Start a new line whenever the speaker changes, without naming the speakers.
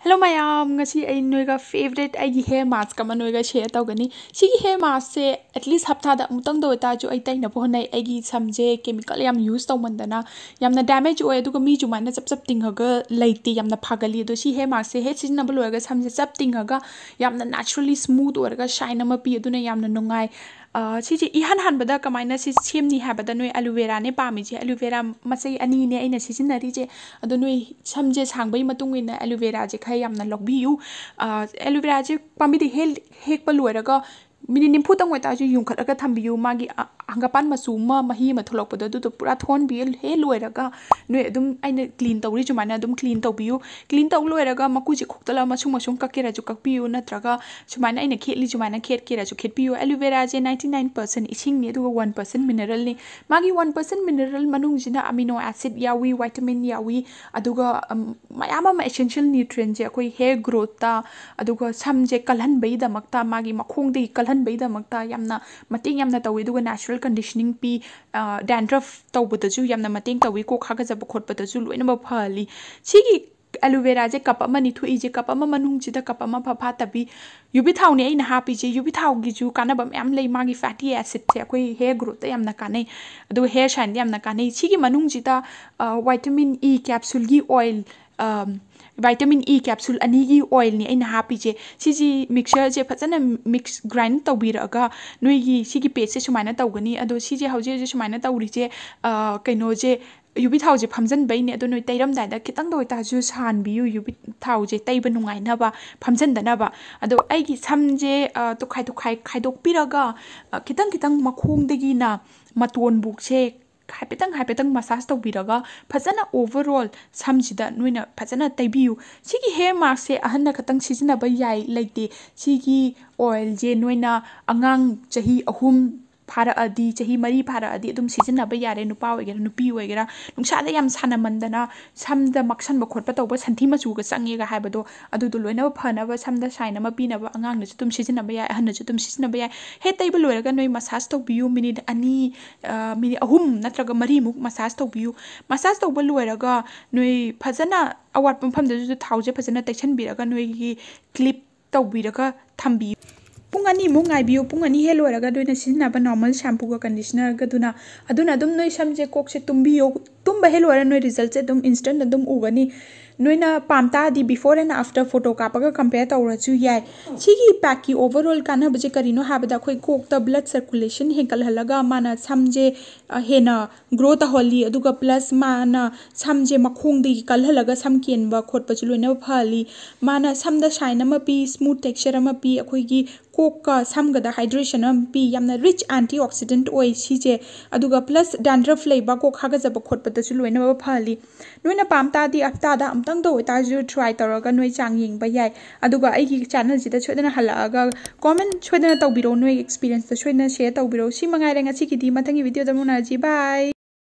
Hello mayam ngasi ai noiga favorite ai gi hair mask kama noiga share tawgani sigi hair mask se at least hapta da mutang do ta ju ai tai na bonai ai gi samje chemical yam use tawmandana yamna damage oi aduga mi ju mana chap chap tingaga laiti yamna phagali do si hair mask se he season na loiga samje chap tingaga yamna naturally smooth orga shine ama pi aduna yamna nungai siji ihan han bada kamaina si semni ha bada noi aloe vera ne pami je aloe vera masai ani ne aina sisinari je adu noi samje sangbai matung ina aloe vera je khai yamna logbiu aloe vera je pami de hek pa loiraga mini nimpu tang wata ju yung khalaga thambiu magi hangapan masu ma mahi ma tholok pado du pura thon bi he loiraga noi adum aina clean tawri ju mana adum clean tawbiu clean taw loiraga maku ji khoktala masung kakera ju kakpiu natraga sumana aina khetli ju mana kera ju khetpiu aloe vera je 99% ising ni aduga 1% mineral ni magi 1% mineral manung jina amino acid yawi vitamin yawi aduga mayama ma essential nutrient je akoi hair growth ta aduga samje kalhan bai da makta magi makhong de kalhan bai da makta yamna mating yamna tawi duga natural conditioning pi dandruff tawbada ju yamna mating tawi ko khaga jab khotbada ju loina ba phali sigi aloe vera je kap ama ni thui je kap ama manung ji da kap ama pha tabi yubi thau ne aina hapi je yubi thau gi ju kana bam yam lei magi fatty acid se akoi hair growth ta yamna kanai adu hair shine yamna kanai sigi manung ji da vitamin E capsule gi oil vitamin E capsule ani gi oil ni aina hapi je siji mixture je phajana mix grind tawbiraga noi gi sigi page se sumaina tawgani ado siji hauje je sumaina tawri je kaino je yubi thau je phamjan bai ne ado noi tairam dai da kitang doi ta ju san biu yubi thau je taiba nungai na ba phamjan da na ba ado ai gi sam je to khai khaidok piraga kitang makhong degi na maton buk se haipetang massage tawbiraga phajana overall samjida noina phajana taibiu sigi hair mask se ahanna khatang sijina ba yai laite sigi oil je noina angang chahi ahum phara adi chahi mari phara adi adum sijina ba yare nupa oigera nupi oigera nungsa da yam sana mandana samda maksan ba khotpa tawba santhi machu ga change ga haibado adu du loina ba phana ba samda shine ma pina ba angang na chutum sijina ba yai ahanna chutum sijina ba yai he taiba loiraga noi massage tawbiu minute ani minute ahum natraga mari muk massage tawba loiraga noi phajana awat pampham da ju thauje phajana tension biraga noi gi clip tawbiraga thambi pungani mo ngai biu pungani he loiraga doina sijina ba normal shampoo ga conditioner ga duna adum noi samje kok se tumbiyo tumba he loira noi result se dum instant adum ugani noina pamta di before and after photo kapaga compare tawra chu yai sigi pack ki overall kana baje karino habada khoi kok ta blood circulation henkal halaga mana samje hena growth holi aduga plus mana samje makhong di kal halaga samken ba khotpa chu loina phali mana samda shine ma pi smooth texture ma pi akhoi gi kokka samgada hydration am pi yamna rich antioxidant oi sije aduga plus dandruff leiba ko khaga jaba khotpa ta chu loina ba phali noina pamta di apta da amtang do ta ju try taraga noi chang ying ba yai aduga ai gi channel ji da chodana halaga comment chodana tawbiro noi experience da choina share tawbiro si mangai renga chi ki di mathangi video da mona ji bye